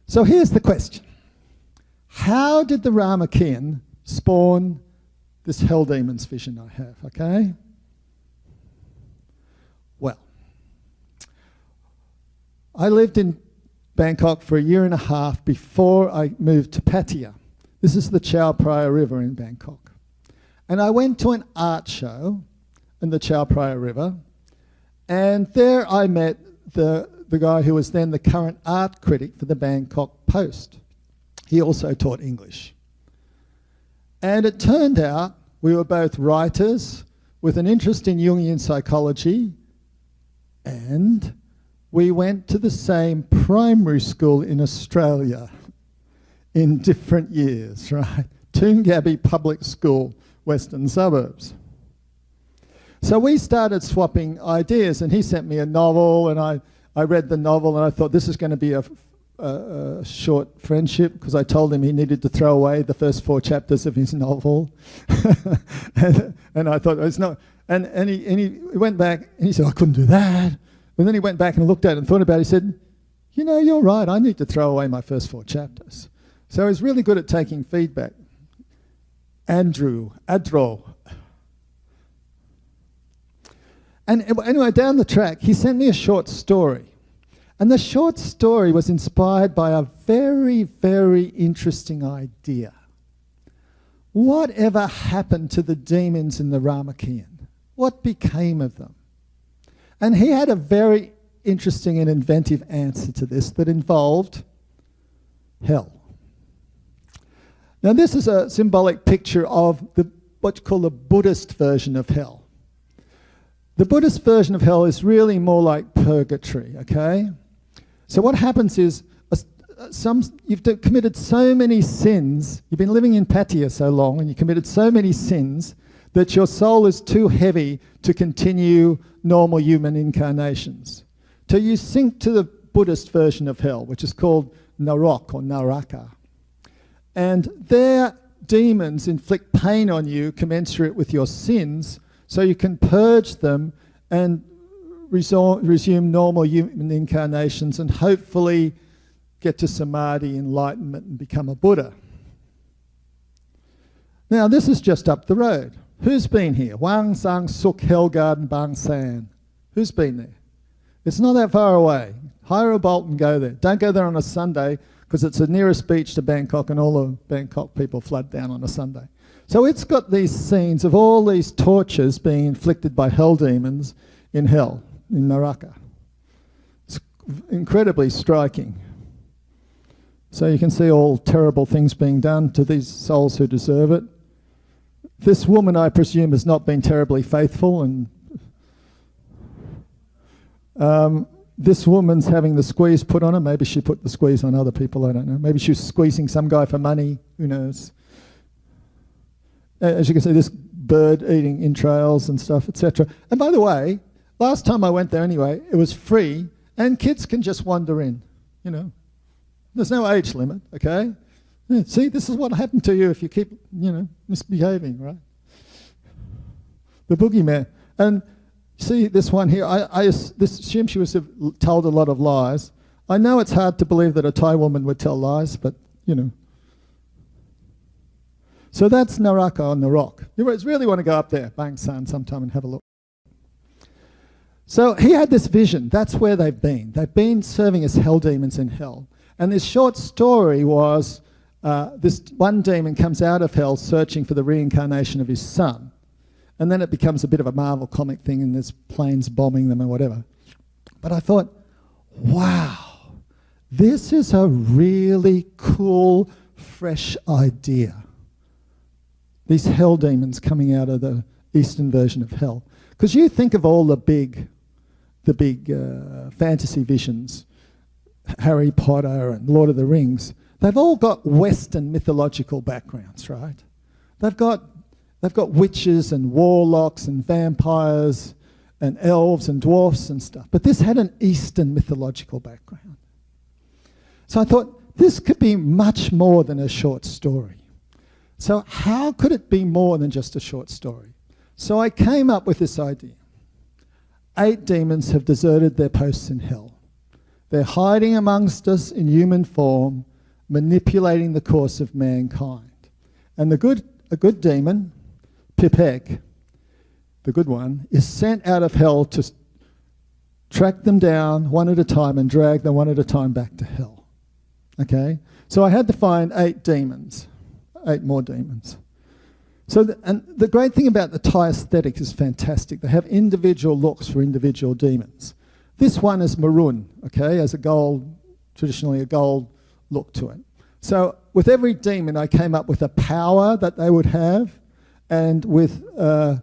So here's the question. How did the Ramakien spawn this HellDemons vision I have, okay? Well, I lived in Bangkok for 1.5 years before I moved to Pattaya. This is the Chao Phraya River in Bangkok. And I went to an art show in the Chao Phraya River, and there I met the guy who was then the current art critic for the Bangkok Post. He also taught English. And it turned out we were both writers with an interest in Jungian psychology, and we went to the same primary school in Australia in different years, right? Toongabbie Public School, Western Suburbs. So we started swapping ideas, and he sent me a novel, and I read the novel, and I thought this is going to be a short friendship, because I told him he needed to throw away the first 4 chapters of his novel. and I thought, it's not. And he went back, and he said, I couldn't do that. And then he went back and looked at it and thought about it. He said, you know, you're right, I need to throw away my first 4 chapters. So he's really good at taking feedback. Adro. And anyway, down the track, he sent me a short story. And the short story was inspired by a very, very interesting idea. Whatever happened to the demons in the Ramakien? What became of them? And he had a very interesting and inventive answer to this that involved hell. Now this is a symbolic picture of what you call the Buddhist version of hell. The Buddhist version of hell is really more like purgatory, okay? So what happens is, you've committed so many sins, you've been living in Pattaya so long, and you committed so many sins that your soul is too heavy to continue normal human incarnations. So you sink to the Buddhist version of hell, which is called Narok or Naraka. And their demons inflict pain on you commensurate with your sins, so you can purge them and resume normal human incarnations and hopefully get to samadhi, enlightenment, and become a Buddha. Now, this is just up the road. Who's been here? Wang Sang Suk Hell Garden Bang San. Who's been there? It's not that far away. Hire a bolt and go there. Don't go there on a Sunday, because it's the nearest beach to Bangkok, and all the Bangkok people flood down on a Sunday. So it's got these scenes of all these tortures being inflicted by hell demons in hell, in Naraka. It's incredibly striking. So you can see all terrible things being done to these souls who deserve it. This woman, I presume, has not been terribly faithful, and this woman's having the squeeze put on her. Maybe she put the squeeze on other people, I don't know. Maybe she was squeezing some guy for money, who knows. As you can see, this bird eating entrails and stuff, etc. And by the way, last time I went there anyway, it was free, and kids can just wander in, you know. There's no age limit, okay? Yeah, see, this is what happened to you if you keep, you know, misbehaving, right? The boogeyman. And see this one here, I assume she was told a lot of lies. I know it's hard to believe that a Thai woman would tell lies, but, you know. So that's Naraka on the rock. You really want to go up there, Bang San, sometime and have a look. So he had this vision. That's where they've been. They've been serving as hell demons in hell. And this short story was this one demon comes out of hell searching for the reincarnation of his son. And then it becomes a bit of a Marvel comic thing, and there's planes bombing them or whatever. But I thought, wow, this is a really cool, fresh idea. These hell demons coming out of the Eastern version of hell. Because you think of all the big fantasy visions, Harry Potter and Lord of the Rings, they've all got Western mythological backgrounds, right? They've got witches and warlocks and vampires and elves and dwarfs and stuff. But this had an Eastern mythological background. So I thought, this could be much more than a short story. So how could it be more than just a short story? So I came up with this idea. 8 demons have deserted their posts in hell. They're hiding amongst us in human form, manipulating the course of mankind. And a good demon, Pipek, the good one, is sent out of hell to track them down one at a time and drag them one at a time back to hell. Okay? So I had to find 8 demons, 8 more demons. And the great thing about the Thai aesthetic is fantastic. They have individual looks for individual demons. This one is maroon, okay, has traditionally a gold look to it. So with every demon, I came up with a power that they would have and with a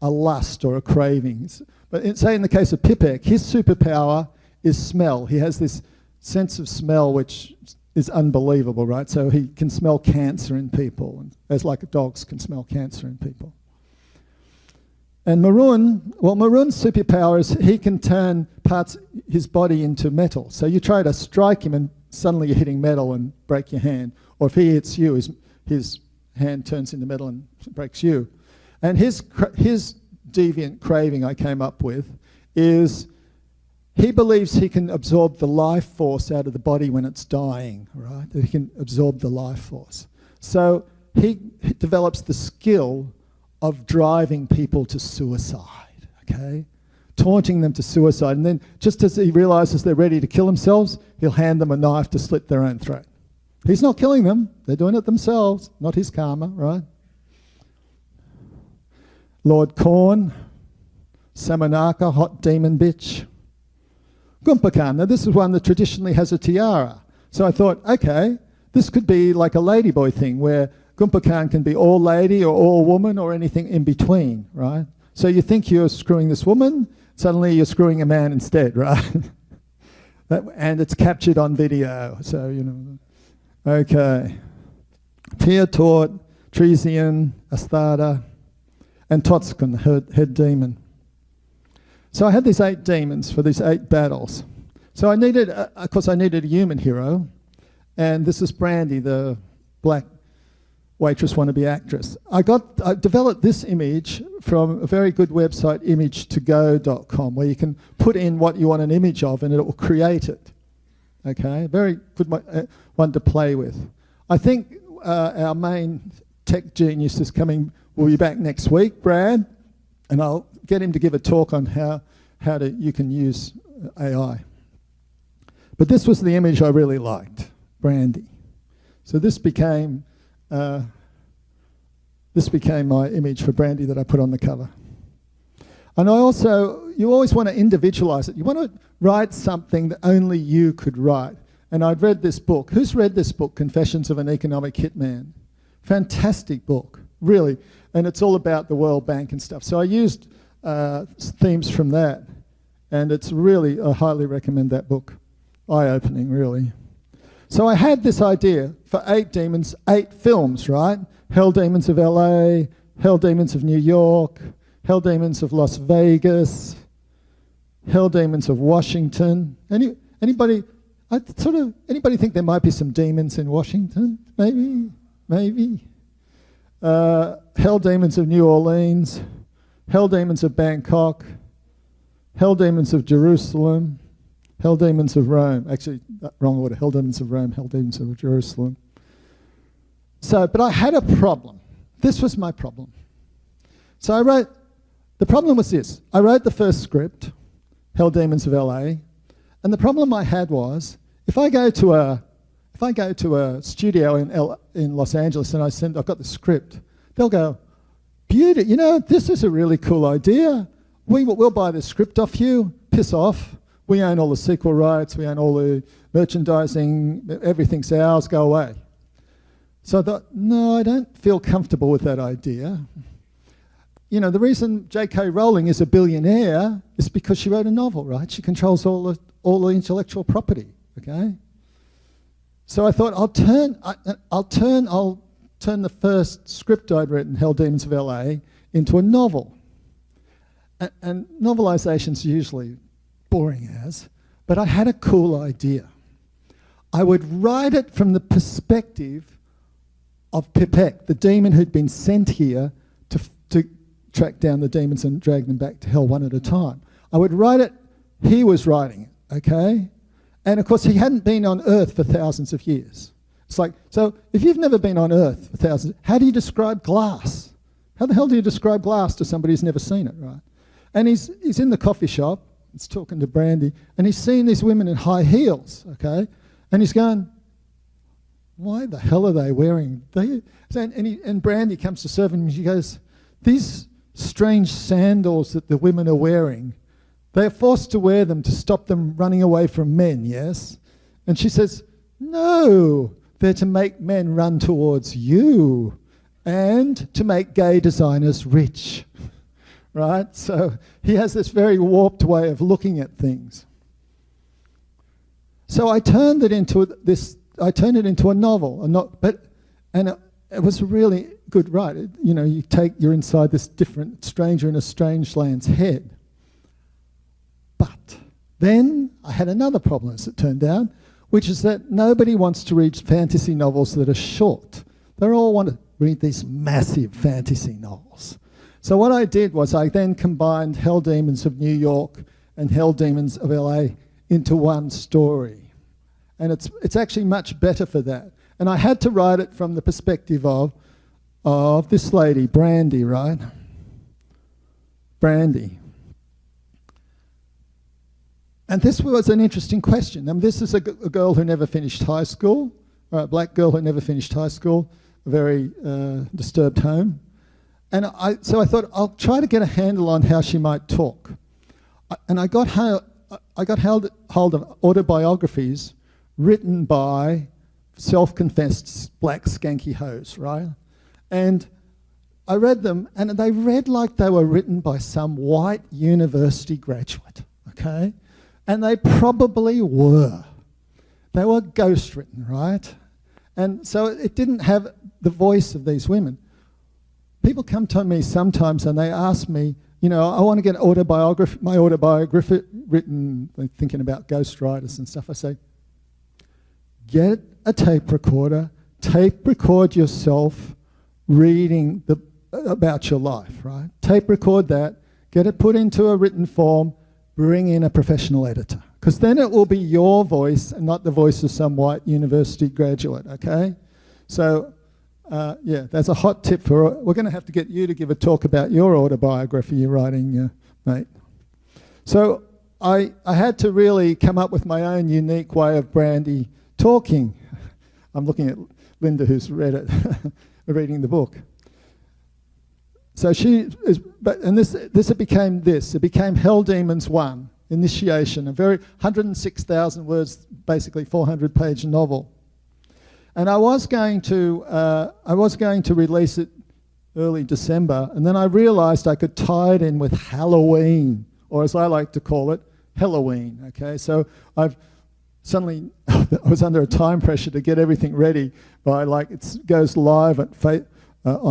lust or a craving. But say in the case of Pipek, his superpower is smell. He has this sense of smell which is unbelievable, right? So he can smell cancer in people, as like dogs can smell cancer in people. And Maroon's superpower is he can turn parts his body into metal. So you try to strike him and suddenly you're hitting metal and break your hand. Or if he hits you, his hand turns into metal and breaks you. And his deviant craving I came up with is he believes he can absorb the life force out of the body when it's dying, right? That he can absorb the life force. So he develops the skill of driving people to suicide, okay? Taunting them to suicide. And then just as he realizes they're ready to kill themselves, he'll hand them a knife to slit their own throat. He's not killing them. They're doing it themselves, not his karma, right? Lord Korn, Samanaka, hot demon bitch. Gumpakan, now this is one that traditionally has a tiara. So I thought, okay, this could be like a ladyboy thing where Gumpakan can be all lady or all woman or anything in between, right? So you think you're screwing this woman, suddenly you're screwing a man instead, right? And it's captured on video, so, you know. Okay. Pia Tort, Tresian, Astada, and Totskun, head demon. So I had these 8 demons for these 8 battles. So I needed, of course, I needed a human hero, and this is Brandy, the black waitress wannabe actress. I developed this image from a very good website, image2go.com, where you can put in what you want an image of and it will create it. Okay, very good one to play with. I think our main tech genius is coming, will be back next week, Brad, and I'll get him to give a talk on how you can use AI. But this was the image I really liked, Brandy. So this became my image for Brandy that I put on the cover. And you always want to individualize it. You want to write something that only you could write. And I'd read this book. Who's read this book, Confessions of an Economic Hitman? Fantastic book, really. And it's all about the World Bank and stuff. So I used themes from that. And it's really, I highly recommend that book. Eye-opening, really. So I had this idea for 8 demons, 8 films, right? HellDemons of LA, HellDemons of New York, HellDemons of Las Vegas, HellDemons of Washington. Anybody think there might be some demons in Washington? Maybe. HellDemons of New Orleans, HellDemons of Bangkok, HellDemons of Jerusalem, HellDemons of Rome. Actually, wrong order. HellDemons of Rome, HellDemons of Jerusalem. But I had a problem. This was my problem. So the problem was this. I wrote the first script, HellDemons of LA, and the problem I had was, if I go to a studio in Los Angeles and I've got the script, they'll go, beauty, this is a really cool idea. We'll buy the script off you, piss off. We own all the sequel rights, we own all the merchandising, everything's ours, go away. So I thought, no, I don't feel comfortable with that idea. The reason J.K. Rowling is a billionaire is because she wrote a novel, right? She controls all the intellectual property, okay? So I thought, I'll turn the first script I'd written, HellDemons of LA, into a novel. And novelization's usually boring as, but I had a cool idea. I would write it from the perspective of Pipek, the demon who'd been sent here to track down the demons and drag them back to hell one at a time. I would write it, he was writing it, okay? And of course, he hadn't been on Earth for thousands of years. It's like, so if you've never been on Earth for thousands, how do you describe glass? How the hell do you describe glass to somebody who's never seen it, right? And he's in the coffee shop, he's talking to Brandy, and he's seeing these women in high heels, okay? And he's going, why the hell are they wearing these? And Brandy comes to serve him, and she goes, these strange sandals that the women are wearing, they're forced to wear them to stop them running away from men, yes? And she says, no, they're to make men run towards you and to make gay designers rich, right? So he has this very warped way of looking at things. So I turned it into a novel, it was a really good write. You're inside this different stranger in a strange land's head. But then I had another problem, as it turned out, which is that nobody wants to read fantasy novels that are short. They all want to read these massive fantasy novels. So what I did was I then combined HellDemons of New York and HellDemons of LA into one story. And it's actually much better for that. And I had to write it from the perspective of this lady, Brandy, right? Brandy. And this was an interesting question. This is a girl who never finished high school, a black girl who never finished high school, a very disturbed home. And so I thought, I'll try to get a handle on how she might talk. And I got hold of autobiographies written by self-confessed black skanky hoes, right? And I read them, and they read like they were written by some white university graduate, okay? And they probably were. They were ghost-written, right? And so it didn't have the voice of these women. People come to me sometimes and they ask me, I want to get my autobiography written, thinking about ghostwriters and stuff. I say, get a tape recorder, tape record yourself reading about your life, right? Tape record that, get it put into a written form, bring in a professional editor. Because then it will be your voice and not the voice of some white university graduate, okay? So, that's a hot tip we're going to have to get you to give a talk about your autobiography you're writing, mate. So I had to really come up with my own unique way of Brandy talking. I'm looking at Linda, who's read it, reading the book. So it became HellDemons 1, Initiation, a very 106,000 words, basically 400-page novel. And I was going to release it early December, and then I realised I could tie it in with Halloween, or as I like to call it, Halloween. Okay, so I was under a time pressure to get everything ready by it goes live on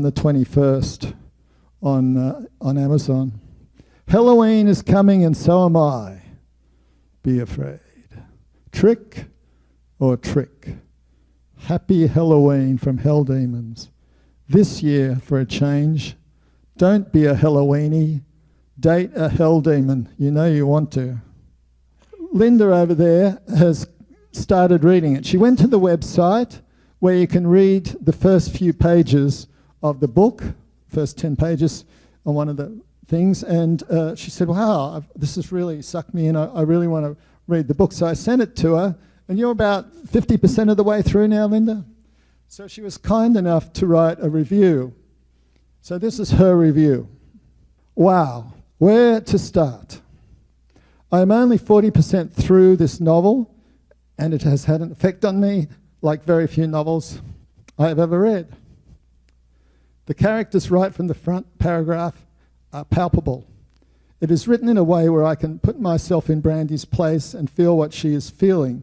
the 21st on Amazon. Halloween is coming, and so am I. Be afraid. Trick or trick. Happy Halloween from HellDemons. This year, for a change, don't be a Halloweenie, date a HellDemon. You know you want to. Linda over there has started reading it. She went to the website where you can read the first few pages of the book, first 10 pages on one of the things, and she said, wow, this has really sucked me in. I really want to read the book. So I sent it to her. And you're about 50% of the way through now, Linda? So she was kind enough to write a review. So this is her review. Wow, where to start? I'm only 40% through this novel, and it has had an effect on me like very few novels I have ever read. The characters right from the front paragraph are palpable. It is written in a way where I can put myself in Brandy's place and feel what she is feeling.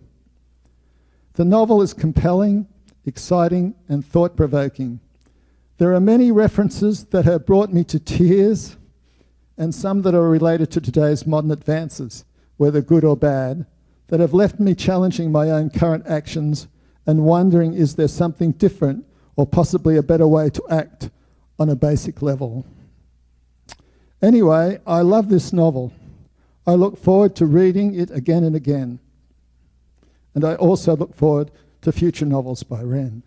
The novel is compelling, exciting, and thought-provoking. There are many references that have brought me to tears, and some that are related to today's modern advances, whether good or bad, that have left me challenging my own current actions and wondering, is there something different or possibly a better way to act on a basic level? Anyway, I love this novel. I look forward to reading it again and again. And I also look forward to future novels by Ren.